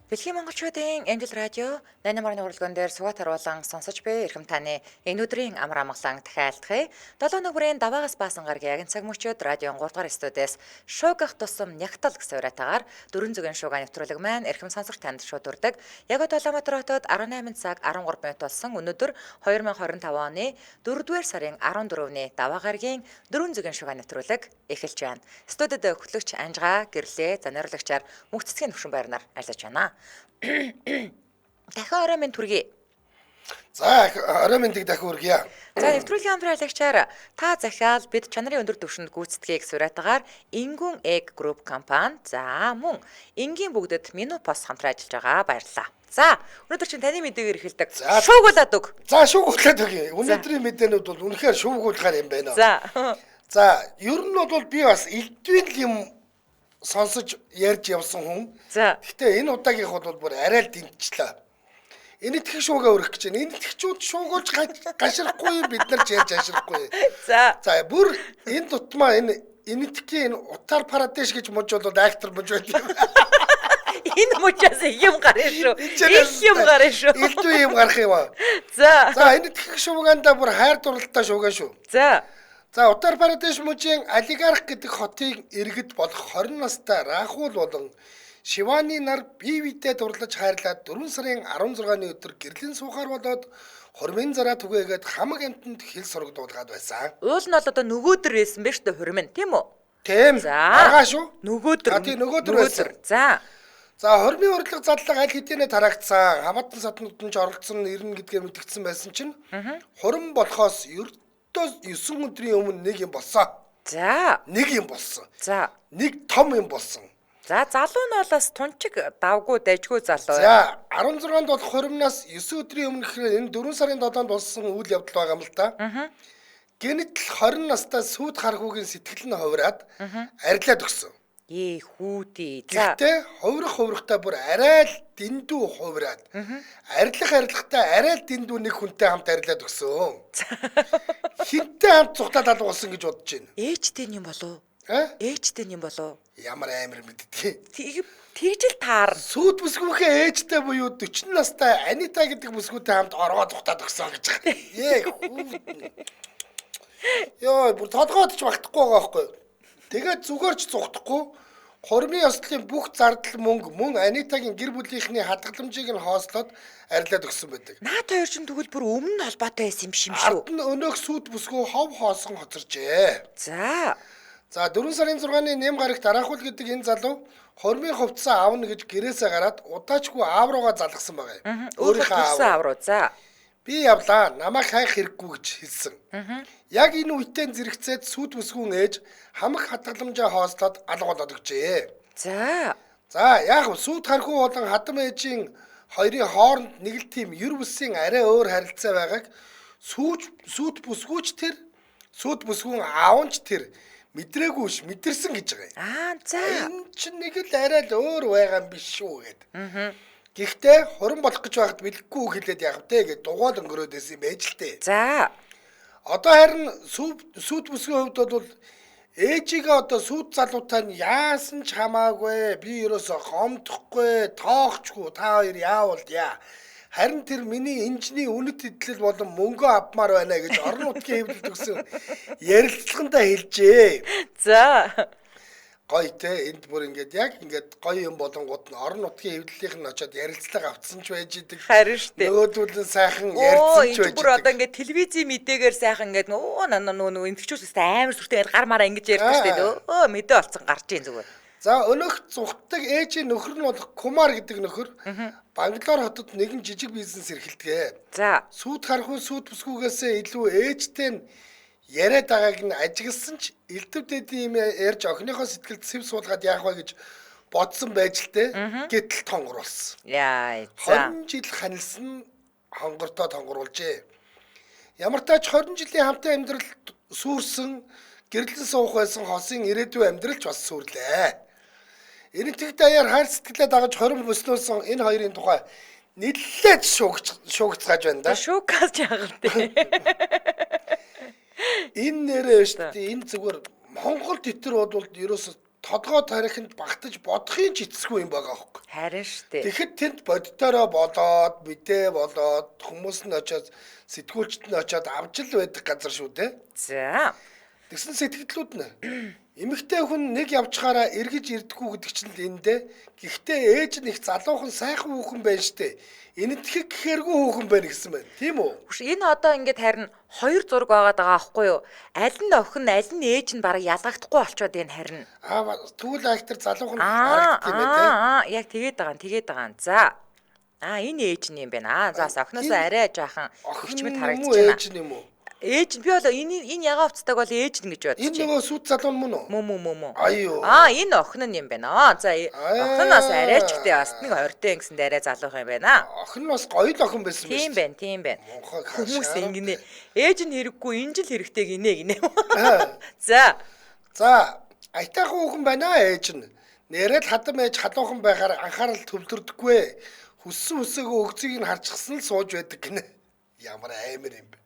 Дэлхийн монголчуудын Амжилт радио 88-ны уралдаан дээр суугатар болон сонсож буй эрхэм таны энэ өдрийн амар амгалан дахиалдахыг 7 нүгрийн даваагаас баасан гаргийн агент цаг мөчөд радион 3 дугаар студиэс шуугах тусам нягтал гэсэн уриатаагаар дөрвөн зүгийн шуугаа нэвтрүүлэг маань эрхэм сонсогч танд шууд урдаг. Яг Улаанбаатар хотод 18 цаг 13 минут болсон өнөөдөр 2025 оны 4-р сарын 14-ний даваа гаргийн дөрвөн зүгийн шуугаа нэвтрүүлэг эхэлж байна. Студид хөтлөгч Анжгаа гэрлээ заниулагчаар мөнх цэцгийн төвшин байрнаар ажиллаж байна. Дахин орой минь түргэе. За орой мэндийг дахин үргье. За нэвтрүүлгийн хамтраалагчаар та захиал бид чанарын өндөр түвшинд гүйцэтгийг сураатагаар Ингүн Egg Group компани за мөн энгийн бүгдэд меню пост хамтран ажиллаж байгаа баярлалаа. За өнөөдөр чинь таны мэдээгээр эхэлдэг. Шуугуулад өг. За шуугуулад өгье. Өнөөдрийн мэдээнүүд бол үнэхээр шуугуулгаар юм байна. За ер нь бол би бас элдвийн юм сонсож ярьж явсан хүн. Гэхдээ энэ удаагийнх бол бүр арай л дэмжлээ. Энэ итгэх шуугаа өрөх гэж байна. Энэ итгэгчүүд шуугуулж гашрахгүй бид нар ч ярьж ашрахгүй. За бүр энэ тутмаа энэ итгэхийн утаар парадеш гэж мунж бол актер мунж байт юм. Энэ мужаас юм гарна шүү. Их юм гарна шүү. Элдв юм гарах юм аа. За энэ итгэх шуугаанда бүр хайр дурлалтай шуугаа шүү. За Утар Прадеш мужийн олигарх гэдэг хотын иргэд болох 20 настай Рахул болон Шиваны нар бие биедээ дурлаж хайрлаад 4 сарын 16-ны өдөр гэрлийн суухаар болоод хормын зараа түгээгээд хамаг амтнд хэл сургадуулгаад байсан. Уул нь бол одоо нөгөөдөр байсан байж тээ хормын тийм үү? Тийм. Аргаа шүү. Нөгөөдөр байсан. За хормын урдлага задлага аль хэдийнэ тараагдсан. Хамаатан саднууд нь ч оролцсон ирнэ гэдгээ мэдгдсэн байсан чинь хором болохоос 9 өдрийн өмнө нэг юм болсон. Нэг юм болсон. Нэг том юм болсон. За залуу нь болоос тунчиг давгүй дайжгүй залуу. За 16-нд бол хоримнаас 9 өдрийн өмнө гэхээр энэ 4 сарын 7-нд болсон үйл явдал байгаа юм л да. Гэнэтл 20 настай сүйд хархуугийн сэтгэл нь хувраад арилаад өгсөн. Хүүдээ. Гэхдээ хуврахтай бүр арай л дэндүү хувраад. Арилахтай арай л дэндүү нэг хүнтэй хамт арилаад өгсөн. Хинтээ хамт цухтаад алга болсон гэж бодож байна. Ээжтэй юм болов? Ээжтэй юм болов? Ямар амир мэдтий. Тэгжэл таар. Сүйд бүсгүйхээ ээжтэй буюу 40 настай Анита гэдэг бүсгүйтэй хамт оргоо цухтаад өгсөн гэж байна. Йоо, бүр толгойд ч багтахгүй байгаа байхгүй. Тэгээд зүгээр ч цухдахгүй хормын ёслолын бүх зардал мөн Анитагийн гэр бүлийнхний хадгаламжийг нь хоослоод арилаад өгсөн байдаг. Наад хоёр чинь тэгвэл бүр өмнө нь холбоотой байсан юм шиг шүү. Ард нь өнөөх сүйд бүсгүй хов хоосон хоцорчээ. За 4 сарын 6-ны нэм гарагт Арахул гэдэг энэ залуу хормын хувцас аавна гэж гэрээсээ гараад удаачгүй аав руугаа залгасан байгаа. Өөрийнхөө аав руу. За би явлаа, намайг хайх хэрэггүй гэж хэлсэн. Яг энэ үеийн зэрэгцээд сүйд бүсгүйн ээж хамаг хадгаламжаа хоослоод алга болоод өгчээ. За яг сүйд хархуу болон хадам ээжийн хоёрын хооронд нэг л тийм юр бүсийн арай өөр харилцаа байгааг сүйд бүсгүйч тэр сүйд бүсгүйн аавч тэр мэдрээгүй мэдэрсэн гэж байгаа юм. Энэ чинь нэг л арай л өөр байгаа юм биш шүү гэд. Гэхдээ хуран болох гэж байхад бэлэхгүй хэлээд яах вэ гэж дугаал өнгөрөөд байсан юм байж л дээ. Одоо харин сүйд бүсгийн хувьд бол ээжигээ одоо сүйд залуутай нь яасан ч хамаагүй би ерөөсө гомдохгүй тоохчгүй та хоёр яавал яа. Харин тэр миний инжиний үнэт идэл болон мөнгө авмаар байна гэж орон нутгийн хэвлэлд өгсөн ярилцлагандаа хэлжээ. Гоё те энд бүр ингээд яг ингээд гоё юм болонгууд нь орон нутгийн хэвлэлийнх нь очиод ярилцлага авцсан ч байж идэг. Харин штэ. Нөгөөдөл нь сайхан ярьсан ч байж идэг. Бүр одоо ингээд телевизийн мэдээгээр сайхан ингээд нөгөө энтгчүүс амар сүртэй гар мараа ингэж ярьдаг штэ. Мэдээ олцсон гарч ийн зүгээр. За өнөөх зүхтаг ээжийн нөхөр нь бол Кумар гэдэг нөхөр Бангалор хотод нэгэн жижиг бизнес эрхэлдэг. Сүйд хархуу сүйд бүсгүйгээсээ илүү ээжтэй нь яриад байгааг нь ажигласан ч элдв дэдийн юм ярьж охиныхоо сэтгэлд сэв суулгаад яах вэ гэж бодсон байж л те гэтэл тонгоруулсан. 20 жил ханилсан хонгортой тонгоруулжээ. Ямар тач 20 жилийн хамтын амьдралд сүрсэн гэрлэн суух байсан хосын ирээдүйн амьдралч бас сүрлээ. Энэ тэг даяар хайр сэтгэлээ дагаж хором бүснүүлсэн энэ хоёрын тухай нэлээд шуугцгааж байна да. Шуугаас яагаад те. Энэ нэрээ шүү дээ. Энэ зүгээр Монгол тэтэр бол ерөөсө тодгоо тарихынд багтаж бодохын ч эцэсгүй юм байгаа хөөхгүй. Харин штэ. Тэгэхэд тэнд боддороо болоод мэдээ болоод хүмүүс нь очиод сэтгүүлчд нь очиод авч л байдаг газар шүү дээ. За. Тэгсэн сэтгэлдлүүд нь эмэгтэй хүн нэг явчгаараа эргэж ирдэггүй гэдэг чинь л эндээ. Гэхдээ ээж нь их залуухан сайхан хүүхэн байна штэ. Энэтхэг гэхэргүй хүүхэн байна гэсэн байна. Тийм үү? Энэ одоо ингээд харин хоёр зураг байгаад байгаа аахгүй юу? Аль нь охин, аль нь ээж нь бараг ялгагдахгүй болчоод энэ харин. Тэгвэл актер залуухан харагддаг юм байна те. Яг тэгээд байгаа. За. Энэ ээж нь юм байна. За охиноос арай жаахан хөвчмөд харагдаж байна. Ээж нь юм уу? Ээж би бол энэ ягаа уцтаг бол ээж нь гэж бодчих. Энэ нөгөө сүт залуу мөн үү? Мөн. Аюу. Энэ охин нь юм байна. За охиноос арай ч гэдэг бас нэг ортой гэсэн арай залуух юм байна. Охин нь бас гоё л охин байсан биз. Тийм байна. Хүмүүс ингэнэ. Ээж нь хэрэггүй, энэ жил хэрэгтэй гинэ. За. Айтайхан хүүхэн байна ээж нь. Нэрэл хадам ээж халуухан байхаар анхаарал төвлөрдөггүй. Хүссэн үсээгөө өгцгийг нь харчихсан л сууж байдаг гинэ. Ямар аймар юм бэ?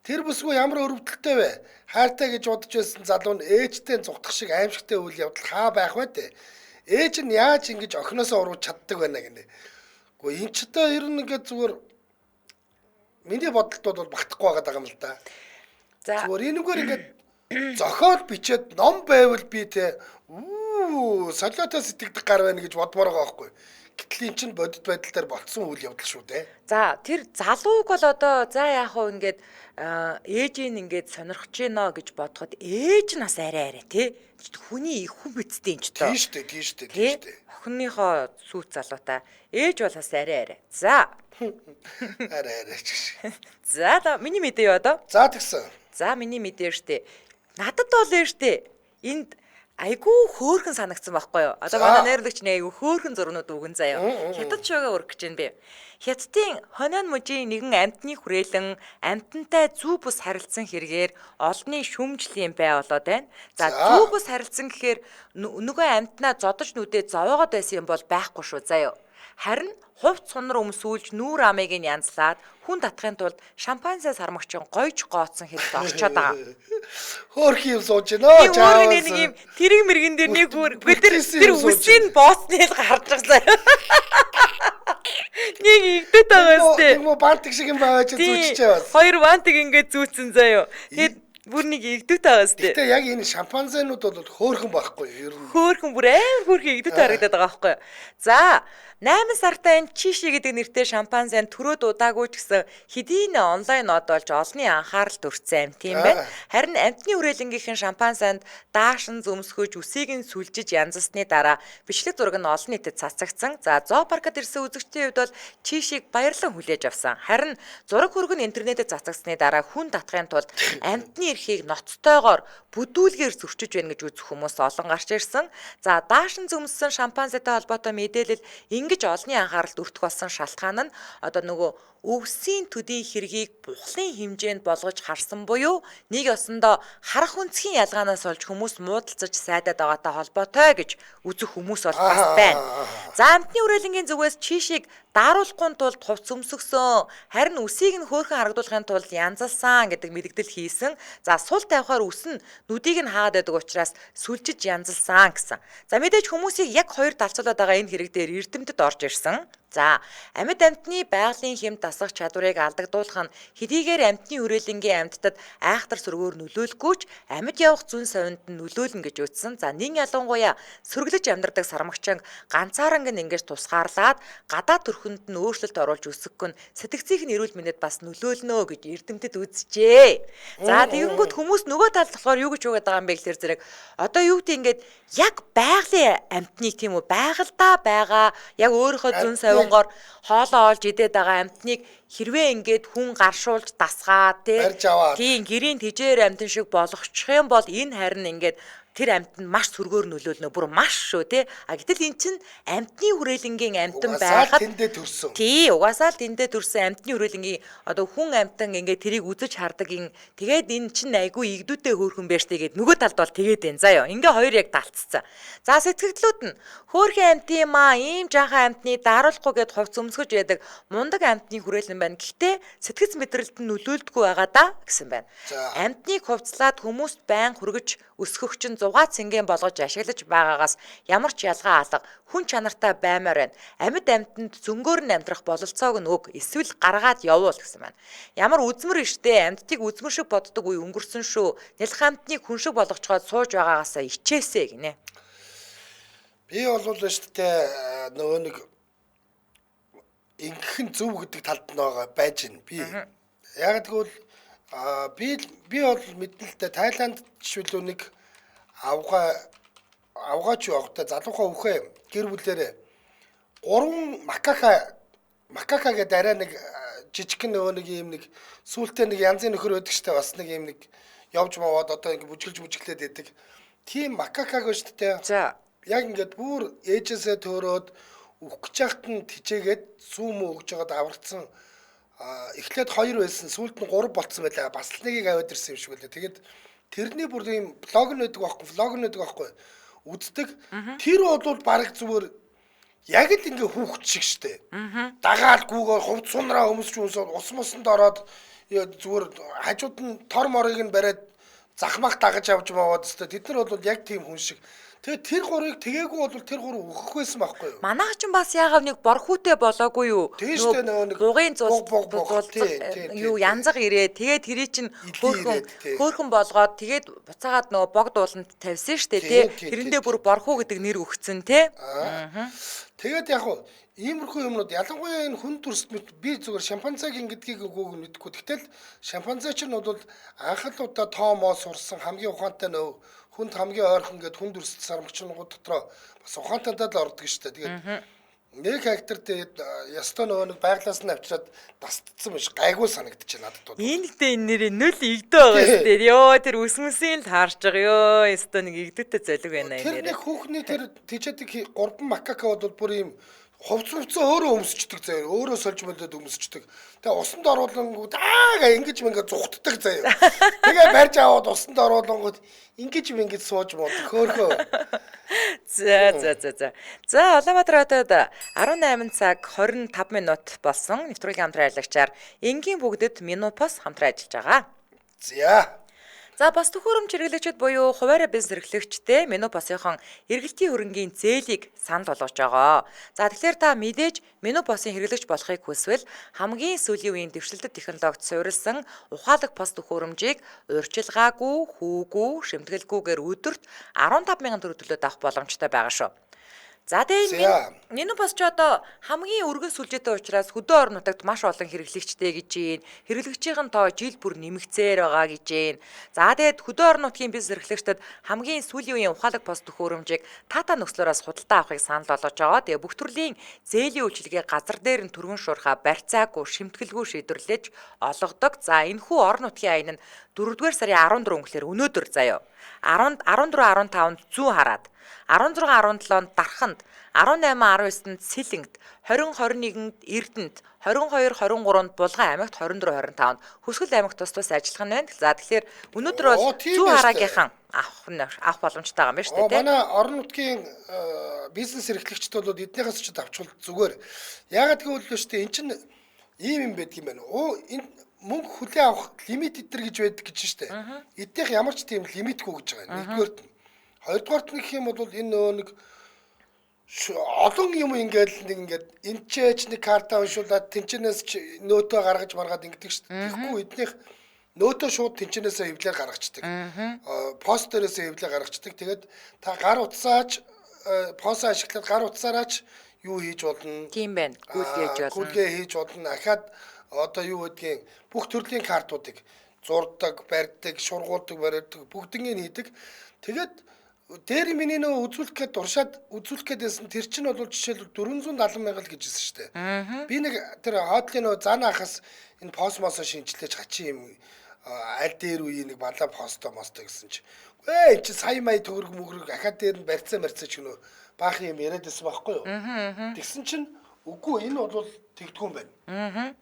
Тэр бүсгүй ямар өрөвдөлтэй вэ? Хайртай гэж бодож байсан залуу нь ээжтэй зүгтах шиг аимшигтай үйл явдал хаа байх вэ те? Ээж нь яаж ингэж охиноосоо урууж чаддаг байна гинэ. Гэхдээ эн ч та ер нь ингээд зүгээр миний бодолд бол багтахгүй байгаа юм л да. За. Зүгээр энэгээр ингээд зохиол бичээд ном байвал би те солиотой сэтгэдэг гар байна гэж бодмоор байгаа байхгүй. Гэтэл эн чинь бодит байдал дээр болцсон үйл явдал шүү дээ. За тэр залууг бол одоо за яах вэ ингээд ээжийн ингээд сонирхож гинэ гэж бодоход ээж нь бас арай тий хүний их хүн бицтэй юм ч тоо. Тийм шүү дээ. Охиныхоо сүйт залуутай ээж бол бас арай. За. Арай ч. За миний мэдээ юу одоо? За тэгсэн. За миний мэдээ штэ. Надад бол штэ. Энд айгуу хөөрхөн санагдсан байхгүй юу? Одоо манай найрлагч нэг айгуу хөөрхөн зурнууд үгэн заяа. Хятад шоугаа өргөх гэж байна би. Хятадын Хонон мужийн нэгэн амьтны хүрээлэн амьтантай зүү бус харилцсан хэрэгээр олонний шүмжлийн бай болоод байна. За зүү бус харилцсан гэхээр нөгөө амьтнаа зодож нүдээ зовоогоод байсан юм бол байхгүй шүү заяа. Харин хувц сунар өмсүүлж нүүр амыг нь янзлаад хүн татахын тулд шампанзе сармагчин гойж gooцсон хэрэгт орчоод байгаа. Хөөх юм сууж гинөө чаа. Нэг юм тэрэг мэрэгэн дээр нэг тэр үсийн боосныг гарч байгаа. Нэг игдэт байгаа сте. Нэг бантик шиг юм байгаа чи зүүччихээ бас. Хоёр бантик ингээд зүүцэн заяа. Тэгээд бүр нэг игдэт байгаа сте. Гэтэ яг энэ шампанзенууд бол хөөхөн байхгүй юу? Ер нь хөөхөн бүр амар хөөхөн игдэт харагдаад байгаа байхгүй юу? За 8 сартай энэ чиши гэдэг нэртэй шампанзен төрөөд удаагүй ч гэсэн хэдийн онлайн од болж олонний анхаарал төрсөн амт юм байна. Харин амтны хүрээлэнгийнхэн шампанзенд даашин зөмсгөж үсийг нь сүлжиж янзсны дараа бичлэг зураг нь олон нийтэд цацагдсан. За зоопаркад ирсэн үзэгчдийн хувьд бол чишиг баярлан хүлээж авсан. Харин зураг хөрөг нь интернетэд цацагдсны дараа хүн татахын тулд амтны эрхийг ноцтойгоор бүдүүлгээр зөрчиж байна гэж үзэх хүмүүс олон гарч ирсэн. За даашин зөмссөн шампанзетай холбоотой мэдээлэл ингэж олонний анхааралд өртөх болсон шалтгаан нь одоо нөгөө өвсийн төдий хэргийг бухлын хэмжээнд болгож харсан буюу нэг ёсондоо харах үнцгийн ялгаанаас олж хүмүүс муудалцаж сайдаад байгаатай холбоотой гэж үзэх хүмүүс бол бас байна. За амтны хүрээлэнгийн зүгээс чишиг даруулахгүй тулд хувц өмсгсөн. Харин үсийг нь хөөрхөн харагдуулахын тулд янзалсан гэдэг мэдээлэл хийсэн. За сул тавихаар үс нь нүдийг нь хаагаад байдаг учраас сүлжиж янзалсан гэсэн. За мэдээж хүмүүсийг яг хоёр талцуулаад байгаа энэ хэрэг дээр эрдэмтэд орж ирсэн. За амьд амьтны байгалийн хэм дасгах чадварыг алдагдуулах нь хэдийгээр амьтны хүрээлэнгийн амьтдад айхтар сөргөөр нөлөөлөхгүй ч амьд явах зүүн совинд нь нөлөөлнө гэж үзсэн. За нэг ялангуяа сөрөглөж амьдардаг сармагчин ганцааранг нь ингэж тусгаарлаад гадаад төрхөнд нь өөрчлөлт оруулж өсгөх нь сэтгцийн эрүүл мэндэд бас нөлөөлнө гэж эрдэмтэд үзжээ. За тэгэнгүүт хүмүүс нөгөө талд болохоор юу гэж үгээд байгаа юм бэ гэхээр зэрэг одоо юу гэдэг ингээд яг байгалийн амьтныг тийм үү байгальдаа байгаа яг өөрийнхөө зүүн совингоор хоолоо олж идээд байгаа амьтныг хэрвээ ингээд хүн гаршуулж дасгаад тийм гэрийн тижээр амьтан шиг болгочих юм бол энэ харин ингээд тэр амьтанд маш сүргээр нөлөөлнө бүр маш шүү тий. Гэтэл эн чин амьтны хүрээлэнгийн амьтан байхад тэндээ төрсөн. Тий, угаасаа л тэндээ төрсөн амьтны хүрээлэнгийн одоо хүн амьтан ингээд тэрийг үзэж хардаг ин тэгээд энэ чин айгүй игдүүтэй хөөрхөн байштай гээд нөгөө талд бол тэгээд байна заа ёо. Ингээ хоёр яг талцсан. За сэтгэлдлүүд нь хөөрхөн амьт юм аа, ийм жаахан амьтны даруулахгүй гээд хувц өмсгөж байдаг мундаг амьтны хүрээлэн байна. Гэхдээ сэтгэц мэдрэлд нь нөлөөлдөггүй байгаа да гэсэн байна. Амьтныг хувцлаад хүмүүст байн хүргэж өсгөх чинь дугаа цэнгийн болгож ашиглаж байгаагаас ямар ч ялгаа алга хүн чанартай баймаар байна. Амьд амьтанд зөнгөөр нь амьдрах бололцоог нь өг эсвэл гаргаад явуул гэсэн байна. Ямар үзмэр иштэй амьдтыг үзмэр шиг боддог үе өнгөрсөн шүү. Нэлх амьтныг хүн шиг болгочгоод сууж байгаагаасаа ичээсэ гинэ. Би бол шүү дээ нөгөө нэг ингэхэн зөв гэдэг талд нь байж гин. Би яг тэгвэл би бол мэднэлтэй Тайланд жишээлбэл нэг авгаач явахдаа залуухаа үхээ гэр бүлээрээ 3 макака гэдэг арай нэг жижигхэн нөгөө нэг юм нэг сүултээ нэг янзын нөхөр байдаг штэ бас нэг юм нэг явж маваад одоо ингэ бүжиглээд байдаг. Тийм макакаг шүү дээ. За яг ингээд бүр ээжээсээ төөрөөд үхэх гэж яхад нь тижээгээд сүүм өгж байгаад аварцсан. Эхлээд 2 байсан, сүүлд нь 3 болцсон байлаа. Бас л нэгийг аваад ирсэн юм шиг үлээ. Тэгээд тэрний бүр ийм блог нь байдаг байхгүй. Үздэг. Тэр бол баг зүгээр яг л ингээ хүүхэд шиг штэ. Дагаал гүүгээр хувц сунраа өмсч ус мосонд ороод зүгээр хажууд нь тор морыг нь бариад захмах дагаж авч маваад штэ. Тэд нар бол яг тийм хүн шиг. Тэгээд тэр гурыг тгээгүү бол тэр гур өгөх байсан байхгүй юу? Манайх ч бас яагаад нэг борхүүтэй болоогүй юу? Нөгөө бугын юу янзаг ирээ. Тэгээд тэрий чинь хөөхөн болгоод тэгээд буцаагаад нөгөө богд ууланд тавьсан штэ тий. Тэрэндээ бүр борхуу гэдэг нэр өгцөн тий. Тэгээд яг хуу иймэрхүү юмнууд ялангуяа энэ хүн төрст би зүгээр шимпанзегийн гэдгийг үгүйг мэдэхгүй. Гэтэл шимпанзеч нь бол анхлуудаа тоомоо сурсан хамгийн ухаантай нөө хүнд хамгийн ойрхон гэд хүн төрст сармагчнууд дотроо бас ухаантайдаа л ордог штэ. Тэгээд нэг хектарт ястаа нөгөө нэг байглаас нь авчираад дастцсан биш гайгүй санагдчих надад бол. Энэтэй энэ нэрээ нөл игдөө байгаа штэ. Ёо тэр үсмэсийн л харж байгаа ёо. Ястаа нэг игдүүтэй золиг байна энэ. Тэр нэг хүүхний тэр тийчэдэг 3 макака бол бүр ийм хувцсан өөрөө өмсчдөг заяа. Өөрөө сольж мөлөд өмсчдөг. Тэгээ усанд оруулангууд ингэж зүхтдаг заяа. Тэгээ барьж аваад усанд оруулангууд ингэж сууж мод хөөхөө. За. За Улаанбаатар хотод 18 цаг 25 минут болсон. Нэвтрүүлгийн хамтран ажиллагчаар энгийн бүгдэд Минупас хамтран ажиллаж байгаа. За бас төхөөрөмж хэрэглэгчид буюу хуваарай бизнес эрхлэгчтэй Минупасынхон эргэлтийн хөрөнгийн зээлийг санал болгож байгаа. За тэгэхээр та мэдээж Минупасын хэрэглэгч болохыг хүсвэл хамгийн сүүлийн үеийн дэвшилтэт технологид суурилсан ухаалаг пост төхөөрөмжийг урьдчилгаагүй, хүүгүй, шимтгэлгүйгээр өдөрт 15,000 төгрөг төлөөд авах боломжтой байгаа шүү. За тэгээд Минупас ч одоо хамгийн өргөн сүлжээтэй учраас хөдөө орон нутагт маш олон хэрэглэгчтэй гэж байна. Хэрэглэгчийн тоо жил бүр нэмэгцээр байгаа гэж байна. За тэгээд хөдөө орон нутгийн бизнес эрхлэгчдэд хамгийн сүүлийн үеийн ухаалаг пост төхөөрөмжийг Тата нөхцлөөс худалдаа авахыг санал болгож байгаа. Тэгээд бүх төрлийн зээлийн үйлчилгээг газар дээр нь түргэн шуурхаа барьцаагүй, шимтгэлгүй шийдвэрлэж олгодог. За энэхүү орон нутгийн аян нь 4-р сарын 14 өнгөлөөр өнөөдөр заяа 14-15-нд зүүн хараад 16-17-нд Дарханд, 18-19-нд Сэлэнгт, 20-21-нд Эрдэнэт, 22-23-нд Булган аймагт, 24-25-нд Хөсгөл аймагт тус ажиллах нь байна. За тэгэхээр өнөөдөр бол зүүн хараагийнхан авах боломжтой байгаа юм байна шүү дээ. Манай орон нутгийн бизнес эрхлэгчд бол эднийхээс ч авчвал зүгээр. Яагаад гэвэл шүү дээ эн чинь ийм юм байдаг юм байна. Энэ мөнгө хүлээн авах лимит эдэр гэж байдаг гэж шүү дээ. Эднийх ямар ч тийм лимитгүй гэж байгаа. Нэгдүгээрт нь. Хоёрдугаарт нь гэх юм бол энэ нөгөө нэг олон юм ингээд энэ ч нэг карта уншуулад тэнчнээс нөөтөө гаргаж маргаад ингэдэг шүү дээ. Тэгэхгүй эднийх нөөтөө шууд тэнчнээсээ хэвлээр гаргацдаг. Пост дээрээсээ хэвлээр гаргацдаг. Тэгээд та гар утсаач пост ашиглаад гар утсаараач юу хийж болно? Тийм байна. Гүйлгээ хийж болно. Ахаад одоо юу гэдгийг бүх төрлийн картуудыг зурдаг, барьдаг, шургуулдаг, барьдаг бүгднийг хийдэг. Тэгээд дээр миний нөө үзүүлэх гээд дуршаад үзүүлэх гэдээсэн тэр чинь бол жишээлбэл 470,000 л гэжсэн шүү дээ. Би нэг тэр хоодлын нөө зан ахас энэ посмосоо шинжилж хачин юм аль дээр үе нэг балаа посто мосто гэсэн чи. Эн чи сая мая төгрөг мөгрөг ахаад дээр нь барьцаа ч гэнэ баахан юм яриад байсан байхгүй юу? Тэгсэн чинь үгүй энэ бол тэгдэггүй юм байна.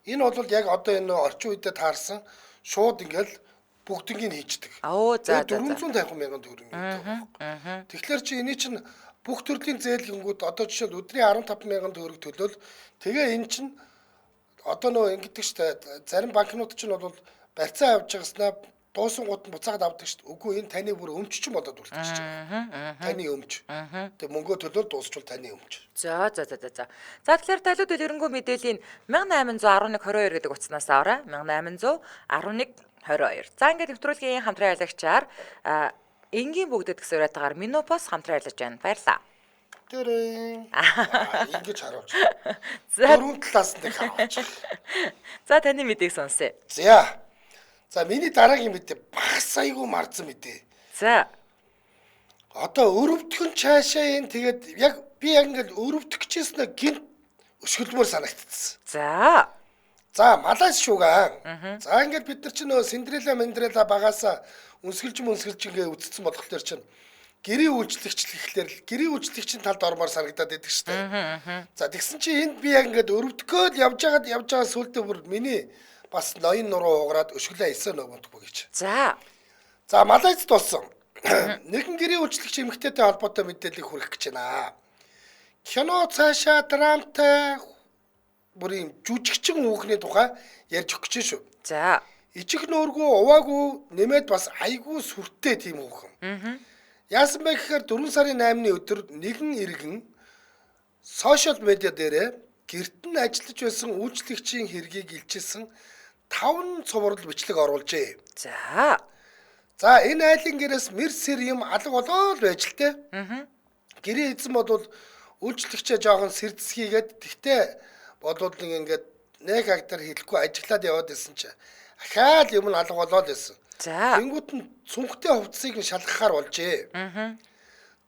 Энэ бол яг одоо энэ орчин үедээ таарсан шууд ингээл бүгднийг хийждэг. За 450,000 төгрөг. Тэгэхээр чи эний чинь бүх төрлийн зээлгингүүд одоо жишээл өдрийн 15,000 төгрөг төлөөл тэгээ эн чинь одоо нөө ингэдэг штэ зарим банкнууд чинь бол барьцаа авч байгаснаа дуусан гут нь буцаад авдаг шүү дээ. Үгүй энэ таны бүр өмч ч болоод үлдчихэж байгаа. Таны өмч. Тэгээ мөнгөө төлөөл дуусчвал таны өмч. За. За тэгэхээр талууд дэлгэрэнгүй мэдээллийн 1811-22 гэдэг утаснаас аваарай. 1811-22. За ингээд нэвтрүүлгийн хамтран аялагчаар энгийн бүгдэд гэсэн уриатаагаар Минопос хамтран аярлаж байна. Баярлалаа. Ингэж харуулж. Дөрвөн талаас нь харуулж. За таны мэдээг сонсъё. За миний дараагийн мэдээ багс айгүй марцсан мэдээ. За. Одоо өрөвдгөн цаашаа энэ тэгээд яг би яг ингээд өрөвдөх гэжсэн гинт өсгөлмөр санагдчихсан. За малайс шуугаан. За ингээд бид нар чинь нөө Синдрела багаасаа үнсгэлж ингээ үтцсэн болохоор чинь гэрийн үйлчлэгч гэхлээр гэрийн үйлчлэгчийн талд ормоор санагдаад байдаг шүү дээ. За тэгсэн чинь энд би яг ингээд өрөвдгөөд явж байгаа сүултээ бүр миний бас ноён нуруу уграад өшгөлөө илсэн нөгөөдгөө гэж. За малайцд болсон. Нэгэн гэрийн үйлчлэгч эмэгтэйтэй холбоотой мэдээллийг хүргэх гэж байна. Кино цаашаа драмтай бүр юм жүжигчин хүүхний тухай ярьж өгч шүү. За. Ижих нөөргөө уваагүй нэмээд бас айгүй сүртэй тийм хүүхэн. Яасан бэ гэхээр 4 сарын 8-ны өдөр нэгэн иргэн сошиал медиа дээрээ гэрт нь ажиллаж байсан үйлчлэгчийн хэргийг илчилсэн 5 цуврал бичлэг оруулжээ. За энэ айлын гэрээс мэрсэр юм алга болоод байж л те. Гэрийн эзэн бодвол үйлчлэгчээ жоохон сэрдэсгийгээд тэгтээ бодвол ингээд нэг актер хэлэхгүй ажиллаад яваад байсан чи ахаал юм нь алга болоод байсан. Тэнгүүт нь цүнхтэй хувцсыг нь шалгахаар болжээ.